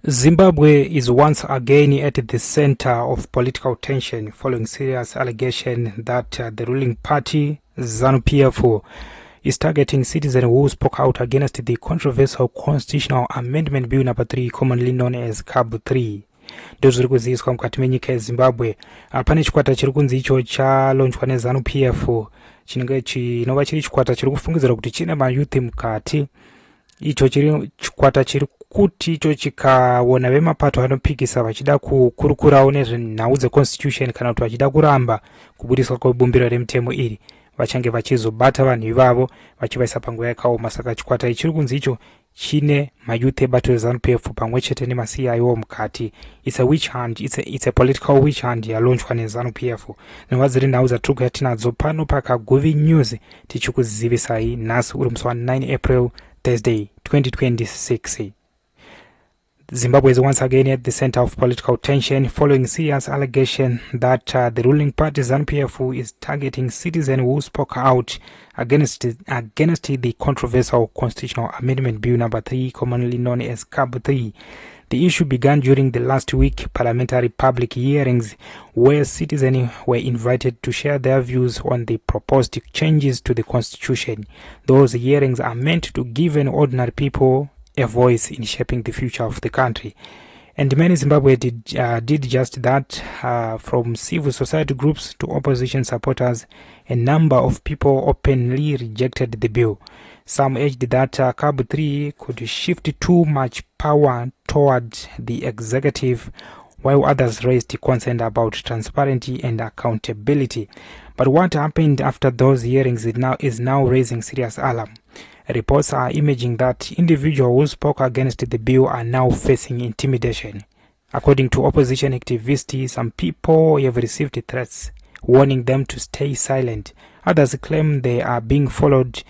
Zimbabwe is once again at the center of political tension following serious allegation that the ruling party, Zanu-PF, is targeting citizens who spoke out against the controversial Constitutional Amendment Bill number 3, commonly known as CAB 3. Ndozviri kuziviswa mukati menyika yeZimbabwe. Pane chikwata chiri kunzi icho chalonjwa neZanu-PF chinenge chinova chiri chikwata chiri kufungidzira kuti chine mayuthi mukati. Icho chiri chikwata chiri kuti icho chikaona vemapato vanopikisa vachida kukurukurawo nezvenhau dzeconstitution kana kuti vachida kuramba kubudiswa kwebumbiro remutemo iri vachange vachizobata vanhu ivavo vachivaisa panguva yakaoma. Saka chikwata ichi chiri kunzi icho chine mayouth ebato reZanu-PF pamwe chete nemasiyayo mukati. It's a witch hunt, it's a political witch hunt yalonjwa neZanu-PF. Nova dziri nhau dzatiri kuya tinadzo pano paKaguvi News tichikuzivisai nhasi uri musi wa9 April Thursday 2026. Zimbabwe is once again at the center of political tension following serious allegation that the ruling party Zanu-PF is targeting citizens who spoke out against the controversial Constitutional Amendment Bill number 3, commonly known as CAB 3. The issue began during the last week parliamentary public hearings where citizens were invited to share their views on the proposed changes to the constitution. Those hearings are meant to give an ordinary people a voice in shaping the future of the country. And many Zimbabwe did just that, from civil society groups to opposition supporters. A number of people openly rejected the bill. Some urged that CAB 3 could shift too much power toward the executive, while others raised concern about transparency and accountability. But what happened after those hearings is now raising serious alarm. Reports are imaging that individuals who spoke against the bill are now facing intimidation. According to opposition activists, some people have received threats warning them to stay silent. Others claim they are being followed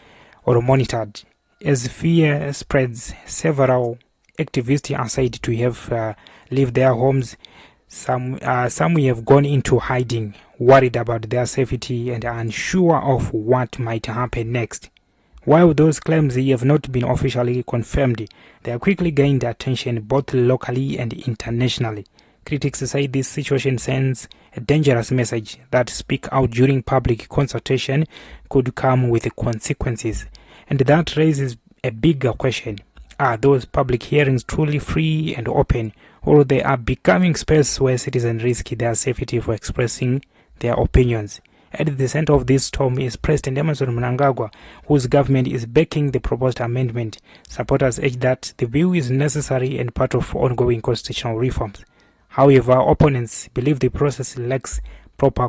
or monitored. As fear spreads, several activists are said to have left their homes. Some have gone into hiding, worried about their safety and unsure of what might happen next. While those claims have not been officially confirmed, they have quickly gained attention both locally and internationally. Critics say this situation sends a dangerous message that speak out during public consultation could come with consequences. And that raises a bigger question. Are those public hearings truly free and open, or they are becoming space where citizens risk their safety for expressing their opinions? At the center of this storm is President Mnangagwa, whose government is backing the proposed amendment. Supporters urge that the bill is necessary and part of ongoing constitutional reforms. However, opponents believe the process lacks proper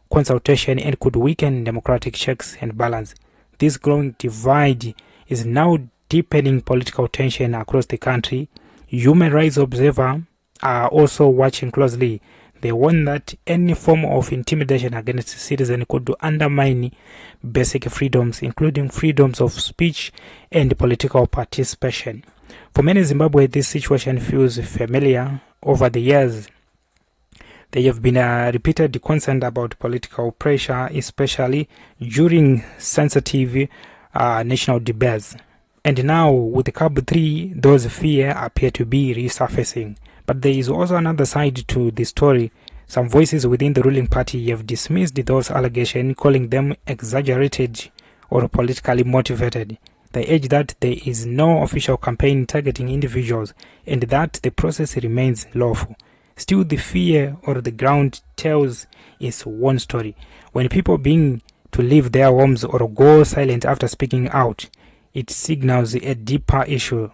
consultation and could weaken democratic checks and balance. This growing divide is now deepening political tension across the country. Human rights observers are also watching closely. They warn that any form of intimidation against citizens could undermine basic freedoms, including freedoms of speech and political participation. For many in Zimbabwe, this situation feels familiar. Over the years, there have been repeated concerns about political pressure, especially during sensitive national debates. And now, with the CAB 3, those fears appear to be resurfacing. But there is also another side to the story. Some voices within the ruling party have dismissed those allegations, calling them exaggerated or politically motivated. They urge that there is no official campaign targeting individuals and that the process remains lawful. Still, the fear or the ground tells is one story. When people begin to leave their homes or go silent after speaking out, it signals a deeper issue,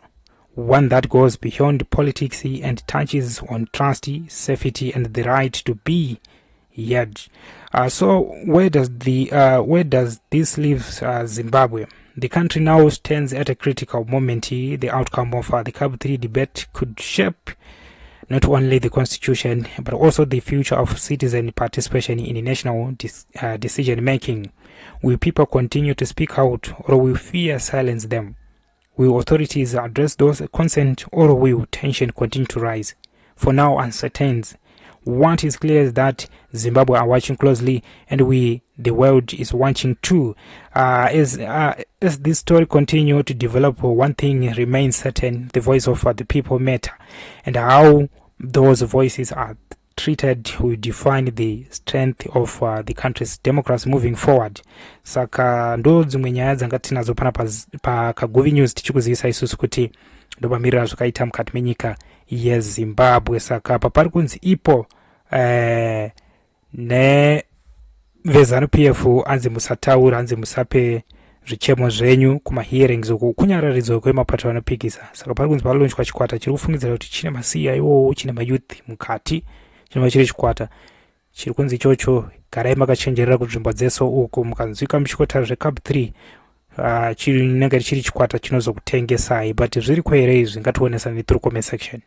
one that goes beyond politics and touches on trust, safety, and the right to be heard. So where does this leave Zimbabwe? The country now stands at a critical moment. The outcome of the CAB 3 debate could shape not only the constitution but also the future of citizen participation in national decision making. Will people continue to speak out, or will fear silence them? Will authorities address those concerns, or will tension continue to rise? For now, uncertain. what is clear is that Zimbabwe are watching closely, and the world is watching too. As this story continues to develop, one thing remains certain: the voice of the people matter, and how those voices are treated will define the strength of the country's democracy moving forward. Saka ndo zimwe nyaya dzanga tinazo pa Kaguvi News tichikuzivisa isusu kuti ndomamirira zvakaita mukati menyika yeZimbabwe. Saka papari kunzi ipo ne veZanu-PF anzi musataura, anzi musape zvichemo zvenyu kuma hearings uku kunyararidzo kwemapato anopikisa. Saka pari kunzi palonchwa chikwata chiri kufungidzira kuti chine masiya iwowo, chine mayouth mukati, chinova chiri chikwata chiri kunzi ichocho garai makachenjerera kunzvimbo dzeso uku mukanzwika muchikotara zveCup 3 chinenge chiri chikwata chinozokutengesai. But zviri kwere izvi ngationesani through comment section.